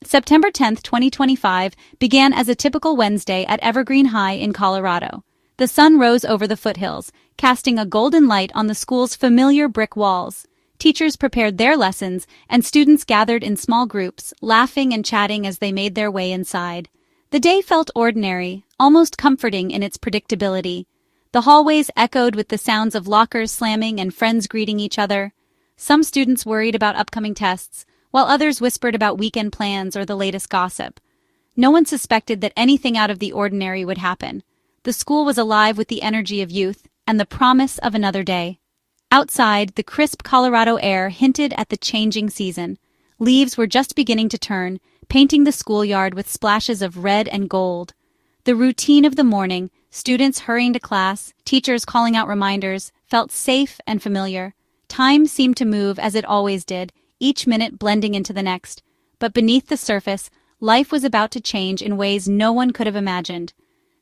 September 10, 2025, began as a typical Wednesday at Evergreen High in Colorado. The sun rose over the foothills, casting a golden light on the school's familiar brick walls. Teachers prepared their lessons, and students gathered in small groups, laughing and chatting as they made their way inside. The day felt ordinary, almost comforting in its predictability. The hallways echoed with the sounds of lockers slamming and friends greeting each other. Some students worried about upcoming tests, while others whispered about weekend plans or the latest gossip. No one suspected that anything out of the ordinary would happen. The school was alive with the energy of youth and the promise of another day. Outside, the crisp Colorado air hinted at the changing season. Leaves were just beginning to turn, painting the schoolyard with splashes of red and gold. The routine of the morning, students hurrying to class, teachers calling out reminders, felt safe and familiar. Time seemed to move as it always did, each minute blending into the next. But beneath the surface, life was about to change in ways no one could have imagined.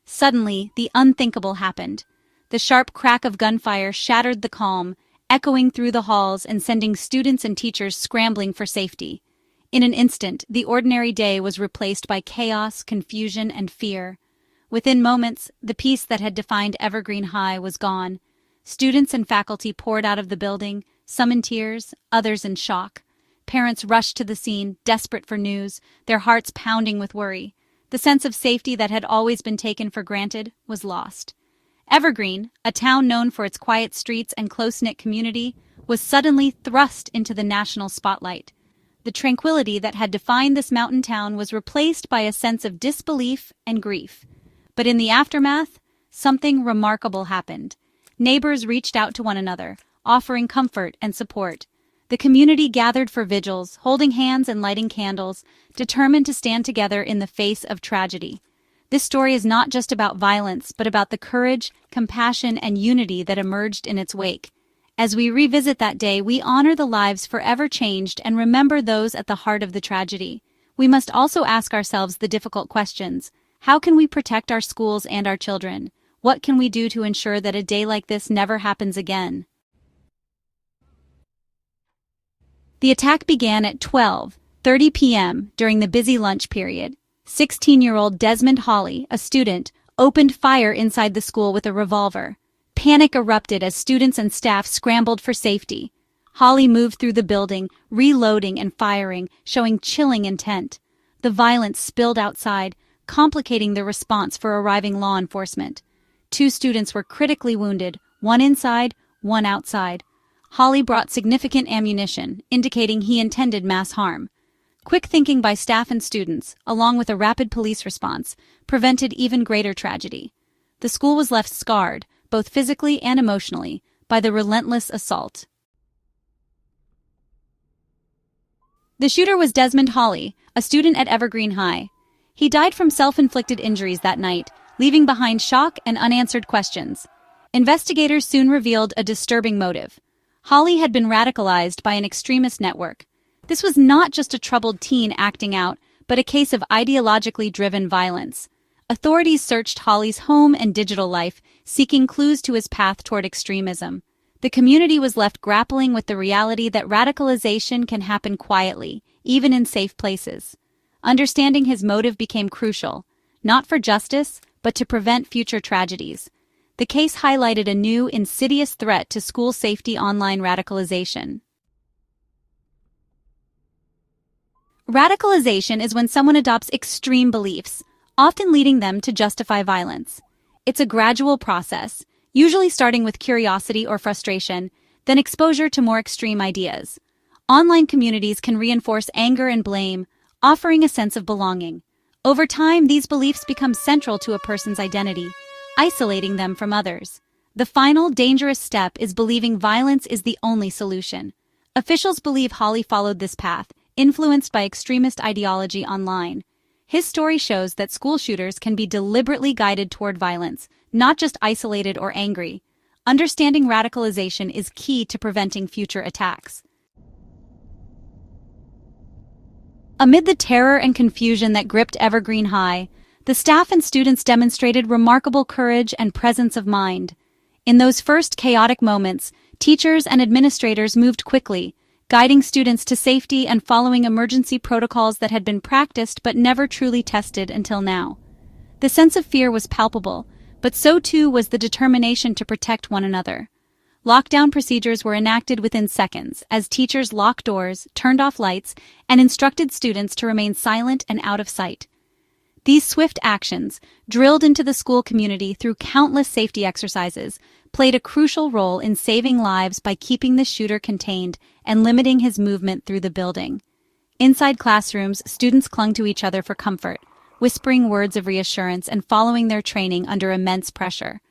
Suddenly, the unthinkable happened. The sharp crack of gunfire shattered the calm, echoing through the halls and sending students and teachers scrambling for safety. In an instant, the ordinary day was replaced by chaos, confusion, and fear. Within moments, the peace that had defined Evergreen High was gone. Students and faculty poured out of the building, some in tears, others in shock. Parents rushed to the scene, desperate for news, their hearts pounding with worry. The sense of safety that had always been taken for granted was lost. Evergreen, a town known for its quiet streets and close-knit community, was suddenly thrust into the national spotlight. The tranquility that had defined this mountain town was replaced by a sense of disbelief and grief. But in the aftermath, something remarkable happened. Neighbors reached out to one another, offering comfort and support. The community gathered for vigils, holding hands and lighting candles, determined to stand together in the face of tragedy. This story is not just about violence, but about the courage, compassion, and unity that emerged in its wake. As we revisit that day, we honor the lives forever changed and remember those at the heart of the tragedy. We must also ask ourselves the difficult questions. How can we protect our schools and our children? What can we do to ensure that a day like this never happens again? The attack began at 12:30 p.m. during the busy lunch period. 16-year-old Desmond Holly, a student, opened fire inside the school with a revolver. Panic erupted as students and staff scrambled for safety. Holly moved through the building, reloading and firing, showing chilling intent. The violence spilled outside, complicating the response for arriving law enforcement. 2 students were critically wounded, one inside, one outside. Holly brought significant ammunition, indicating he intended mass harm. Quick thinking by staff and students, along with a rapid police response, prevented even greater tragedy. The school was left scarred, both physically and emotionally, by the relentless assault. The shooter was Desmond Holly, a student at Evergreen High. He died from self-inflicted injuries that night, leaving behind shock and unanswered questions. Investigators soon revealed a disturbing motive. Holly had been radicalized by an extremist network. This was not just a troubled teen acting out, but a case of ideologically driven violence. Authorities searched Holly's home and digital life, seeking clues to his path toward extremism. The community was left grappling with the reality that radicalization can happen quietly, even in safe places. Understanding his motive became crucial, not for justice, but to prevent future tragedies. The case highlighted a new, insidious threat to school safety: online radicalization. Radicalization is when someone adopts extreme beliefs, often leading them to justify violence. It's a gradual process, usually starting with curiosity or frustration, then exposure to more extreme ideas. Online communities can reinforce anger and blame, offering a sense of belonging. Over time, these beliefs become central to a person's identity, isolating them from others. The final, dangerous step is believing violence is the only solution. Officials believe Holly followed this path, influenced by extremist ideology online. His story shows that school shooters can be deliberately guided toward violence, not just isolated or angry. Understanding radicalization is key to preventing future attacks. Amid the terror and confusion that gripped Evergreen High, the staff and students demonstrated remarkable courage and presence of mind. In those first chaotic moments, teachers and administrators moved quickly, guiding students to safety and following emergency protocols that had been practiced but never truly tested until now. The sense of fear was palpable, but so too was the determination to protect one another. Lockdown procedures were enacted within seconds as teachers locked doors, turned off lights, and instructed students to remain silent and out of sight. These swift actions, drilled into the school community through countless safety exercises, played a crucial role in saving lives by keeping the shooter contained and limiting his movement through the building. Inside classrooms, students clung to each other for comfort, whispering words of reassurance and following their training under immense pressure.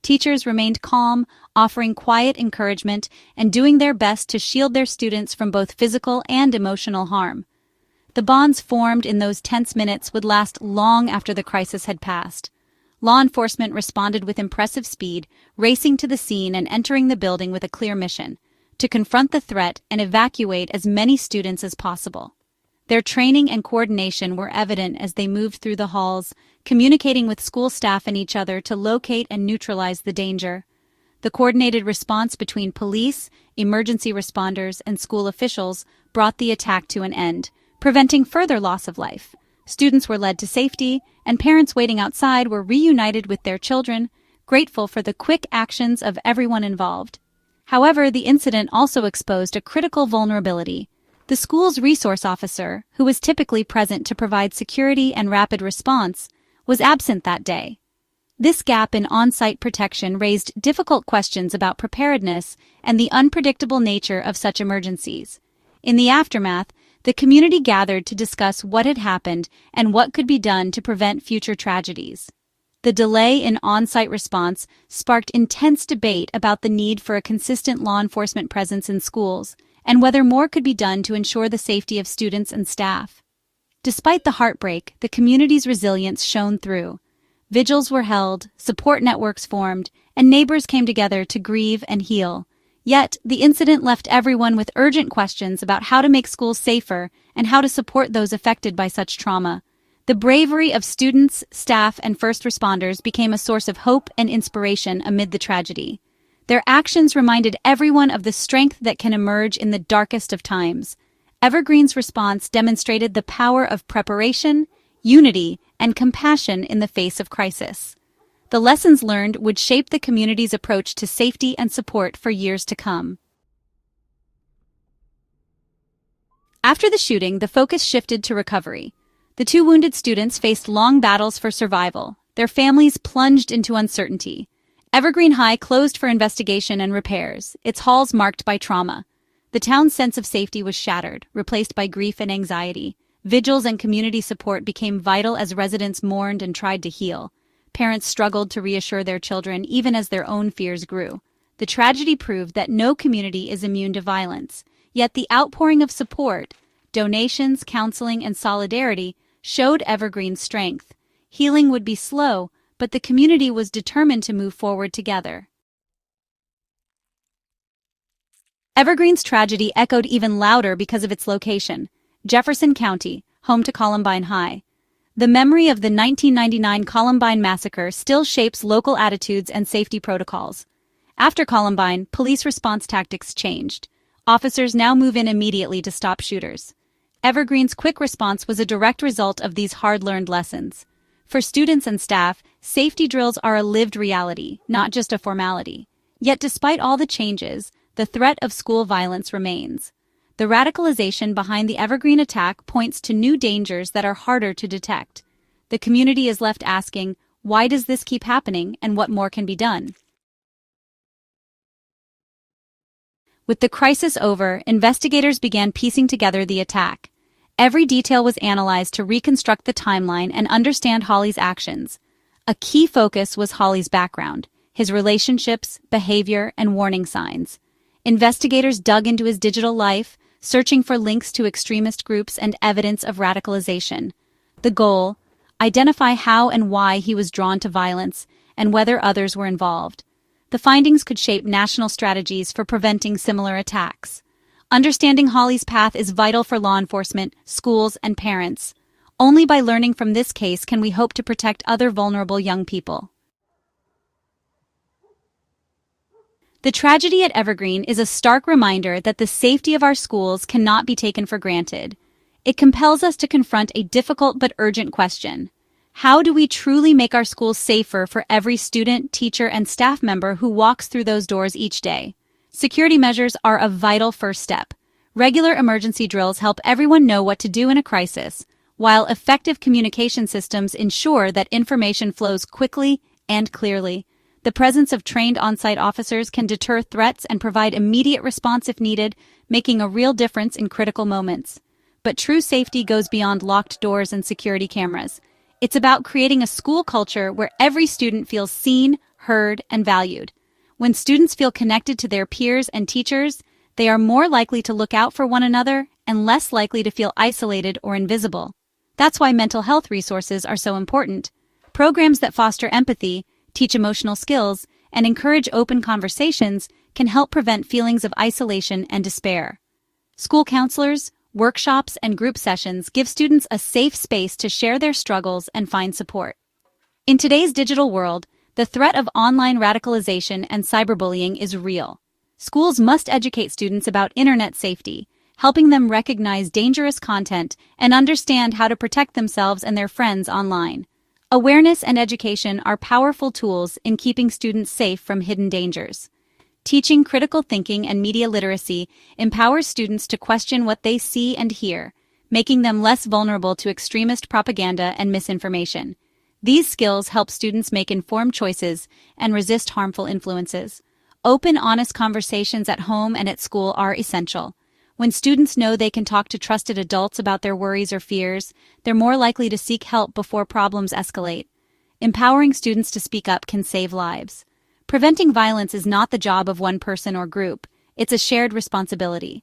Teachers remained calm, offering quiet encouragement and doing their best to shield their students from both physical and emotional harm. The bonds formed in those tense minutes would last long after the crisis had passed. Law enforcement responded with impressive speed, racing to the scene and entering the building with a clear mission: to confront the threat and evacuate as many students as possible. Their training and coordination were evident as they moved through the halls, communicating with school staff and each other to locate and neutralize the danger. The coordinated response between police, emergency responders, and school officials brought the attack to an end, preventing further loss of life. Students were led to safety, and parents waiting outside were reunited with their children, grateful for the quick actions of everyone involved. However, the incident also exposed a critical vulnerability. The school's resource officer, who was typically present to provide security and rapid response, was absent that day. This gap in on-site protection raised difficult questions about preparedness and the unpredictable nature of such emergencies. In the aftermath, the community gathered to discuss what had happened and what could be done to prevent future tragedies. The delay in on-site response sparked intense debate about the need for a consistent law enforcement presence in schools and whether more could be done to ensure the safety of students and staff. Despite the heartbreak, the community's resilience shone through. Vigils were held, support networks formed, and neighbors came together to grieve and heal. Yet, the incident left everyone with urgent questions about how to make schools safer and how to support those affected by such trauma. The bravery of students, staff, and first responders became a source of hope and inspiration amid the tragedy. Their actions reminded everyone of the strength that can emerge in the darkest of times. Evergreen's response demonstrated the power of preparation, unity, and compassion in the face of crisis. The lessons learned would shape the community's approach to safety and support for years to come. After the shooting, the focus shifted to recovery. The two wounded students faced long battles for survival. Their families plunged into uncertainty. Evergreen High closed for investigation and repairs, its halls marked by trauma. The town's sense of safety was shattered, replaced by grief and anxiety. Vigils and community support became vital as residents mourned and tried to heal. Parents struggled to reassure their children even as their own fears grew. The tragedy proved that no community is immune to violence, yet the outpouring of support, donations, counseling, and solidarity showed Evergreen's strength. Healing would be slow, but the community was determined to move forward together. Evergreen's tragedy echoed even louder because of its location: Jefferson County, home to Columbine High. The memory of the 1999 Columbine massacre still shapes local attitudes and safety protocols. After Columbine, police response tactics changed. Officers now move in immediately to stop shooters. Evergreen's quick response was a direct result of these hard-learned lessons. For students and staff, safety drills are a lived reality, not just a formality. Yet despite all the changes, the threat of school violence remains. The radicalization behind the Evergreen attack points to new dangers that are harder to detect. The community is left asking, why does this keep happening and what more can be done? With the crisis over, investigators began piecing together the attack. Every detail was analyzed to reconstruct the timeline and understand Holly's actions. A key focus was Holly's background, his relationships, behavior, and warning signs. Investigators dug into his digital life, searching for links to extremist groups and evidence of radicalization. The goal: identify how and why he was drawn to violence and whether others were involved. The findings could shape national strategies for preventing similar attacks. Understanding Holly's path is vital for law enforcement, schools, and parents. Only by learning from this case can we hope to protect other vulnerable young people. The tragedy at Evergreen is a stark reminder that the safety of our schools cannot be taken for granted. It compels us to confront a difficult but urgent question. How do we truly make our schools safer for every student, teacher, and staff member who walks through those doors each day? Security measures are a vital first step. Regular emergency drills help everyone know what to do in a crisis, while effective communication systems ensure that information flows quickly and clearly. The presence of trained on-site officers can deter threats and provide immediate response if needed, making a real difference in critical moments. But true safety goes beyond locked doors and security cameras. It's about creating a school culture where every student feels seen, heard, and valued. When students feel connected to their peers and teachers, they are more likely to look out for one another and less likely to feel isolated or invisible. That's why mental health resources are so important. Programs that foster empathy, teach emotional skills, and encourage open conversations can help prevent feelings of isolation and despair. School counselors, workshops, and group sessions give students a safe space to share their struggles and find support. In today's digital world, the threat of online radicalization and cyberbullying is real. Schools must educate students about internet safety, helping them recognize dangerous content and understand how to protect themselves and their friends online. Awareness and education are powerful tools in keeping students safe from hidden dangers. Teaching critical thinking and media literacy empowers students to question what they see and hear, making them less vulnerable to extremist propaganda and misinformation. These skills help students make informed choices and resist harmful influences. Open, honest conversations at home and at school are essential. When students know they can talk to trusted adults about their worries or fears, they're more likely to seek help before problems escalate. Empowering students to speak up can save lives. Preventing violence is not the job of one person or group. It's a shared responsibility.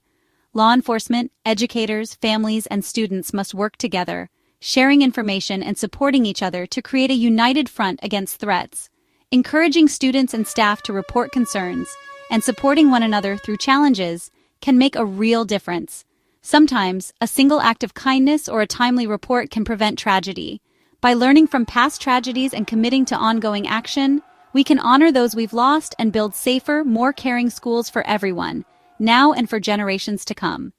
Law enforcement, educators, families, and students must work together, sharing information and supporting each other to create a united front against threats. Encouraging students and staff to report concerns and supporting one another through challenges can make a real difference. Sometimes, a single act of kindness or a timely report can prevent tragedy. By learning from past tragedies and committing to ongoing action, we can honor those we've lost and build safer, more caring schools for everyone, now and for generations to come.